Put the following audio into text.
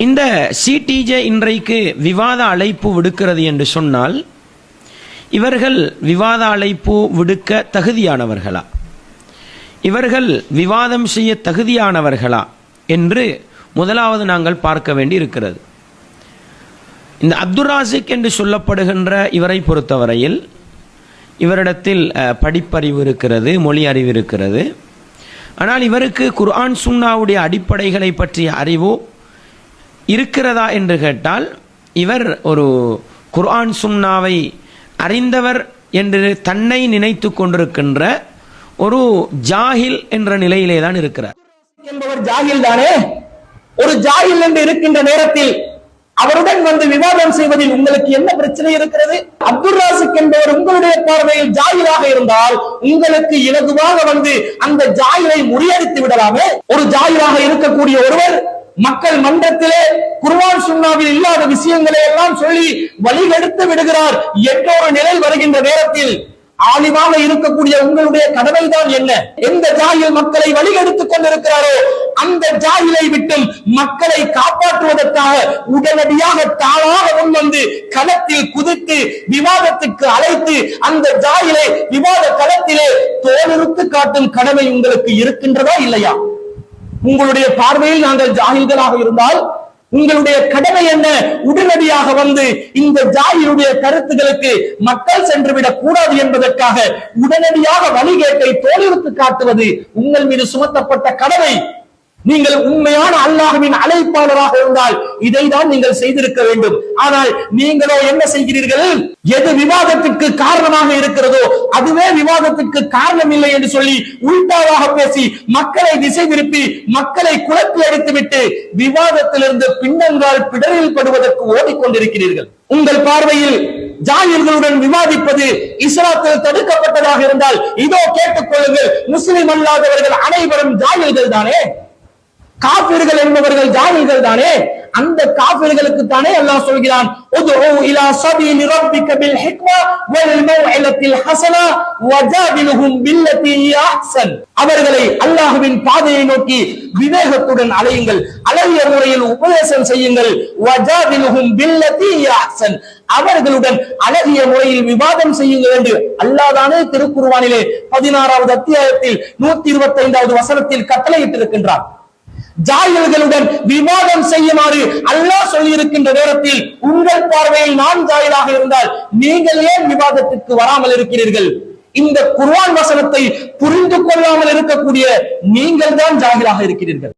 இந்த சிடிஜே இன்றைக்கு விவாத அழைப்பு விடுக்கிறது என்று சொன்னால் இவர்கள் விவாத அழைப்பு விடுக்க தகுதியானவர்களா, இவர்கள் விவாதம் செய்ய தகுதியானவர்களா என்று முதலாவது நாங்கள் பார்க்க வேண்டி இருக்கிறது. இந்த அப்துல் ராசிக் என்று சொல்லப்படுகின்ற இவரை பொறுத்தவரையில் இவரிடத்தில் படிப்பறிவு இருக்கிறது, மொழி அறிவு இருக்கிறது. ஆனால் இவருக்கு குர்ஆன் சுன்னாவுடைய அடிப்படைகளை பற்றிய அறிவு இருக்கிறதா என்று கேட்டால் இவர் ஒரு குர்ஆன் சுன்னாவை அறிந்தவர் என்று தன்னை நினைத்து கொண்டிருக்கின்ற ஒரு ஜாஹில் என்ற நிலையிலே தான் இருக்கிறார். என்பவர் ஜாஹில் தானே. ஒரு ஜாஹில் என்று இருக்கின்ற நேரத்தில் அவருடன் வந்து விவாதம் செய்வதில் உங்களுக்கு என்ன பிரச்சனை இருக்கிறது? அப்துல் ராசிக் என்பவர் உங்களுடைய பார்வையில் ஜாஹிலாக இருந்தால் உங்களுக்கு இலகுவாக வந்து அந்த ஜாஹிலை முறியடித்து விடலாமே. ஒரு ஜாஹிலாக இருக்கக்கூடிய ஒருவர் மக்கள் மன்றத்திலே குர்ஆன் சுன்னாவில் இல்லாத விஷயங்களை எல்லாம் சொல்லி வழிகெடுத்து விடுகிறார் என்ற ஒரு நிலை வருகின்ற நேரத்தில் ஆலிமாக இருக்கக்கூடிய உங்களுடைய கடமை தான் என்ன? எந்த ஜாஹில் மக்களை வழிகெடுத்துக் கொண்டிருக்கிறாரோ அந்த ஜாஹிலை விட்டும் மக்களை காப்பாற்றுவதற்காக உடனடியாக தானாக முன்வந்து களத்தில் குதித்து விவாதத்துக்கு அழைத்து அந்த ஜாஹிலை விவாத களத்திலே தோலுறுத்து காட்டும் கடமை உங்களுக்கு இருக்கின்றதா இல்லையா? உங்களுடைய பார்வையில் நாங்கள் ஜாஹில்களாக இருந்தால் உங்களுடைய கடமை என்ன? உடனடியாக வந்து இந்த ஜாஹிலுடைய கருத்துகளுக்கு மக்கள் சென்றுவிடக் கூடாது என்பதற்காக உடனடியாக வழிகேட்டை தோலுறுத்து காட்டுவது உங்கள் மீது சுமத்தப்பட்ட கடமை. நீங்கள் உண்மையான அல்லாஹ்வின் அழைப்பாளராக இருந்தால் இதை தான் நீங்கள் செய்திருக்க வேண்டும். ஆனால் நீங்களோ என்ன செய்கிறீர்கள்? எது விவாதத்திற்கு காரணமாக இருக்கிறதோ அதுவே விவாதத்திற்கு காரணம் இல்லை என்று சொல்லி உள்டாவாக பேசி மக்களை திசை திருப்பி மக்களை குழப்பி அடித்துவிட்டு விவாதத்திலிருந்து பின்னங்கால் பிடரில் படுவதற்கு ஓடிக்கொண்டிருக்கிறீர்கள். உங்கள் பார்வையில் ஜாஹில்களுடன் விவாதிப்பது இஸ்லாத்தில் தடுக்கப்பட்டதாக இருந்தால் இதோ கேட்டுக்கொள்ளுங்கள், முஸ்லிம் அல்லாதவர்கள் அனைவரும் ஜாஹில்கள் தானே, காபிர்கள் என்பவர்கள் ஜாஹில்கள் தானே. அந்த காபிர்களுக்கு தானே அல்லாஹ் சொல்கிறான், உதுஉ இலா சபீலி ரப்பிக பில் ஹிக்மா வல் மவ்இலத்தில் ஹஸனா வஜாதிலுஹும் பில்லதி அஹ்ஸன். அவர்களை அல்லாஹ்வின் பாதையை நோக்கி விவேகத்துடன் அழையுங்கள், அழகிய முறையில் உபதேசம் செய்யுங்கள். வஜாதிலுஹும் பில்லதி அஹ்ஸன், அவர்களுடன் அழகிய முறையில் விவாதம் செய்யுங்கள் என்று அல்லாஹ் தானே திருக்குர்ஆனிலே 16வது அத்தியாயத்தில் 125வது வசனத்தில் கட்டளையிட்டிருக்கின்றார். ஜாஹில்களுடன் விவாதம் செய்யுமாறு அல்லாஹ் சொல்லி இருக்கின்ற நேரத்தில் உங்கள் பார்வையில் நான் ஜாஹிலாக இருந்தால் நீங்கள் ஏன் விவாதத்திற்கு வராமல் இருக்கிறீர்கள்? இந்த குர்ஆன் வசனத்தை புரிந்து கொள்ளாமல் இருக்கக்கூடிய நீங்கள் தான் ஜாஹிலாக இருக்கிறீர்கள்.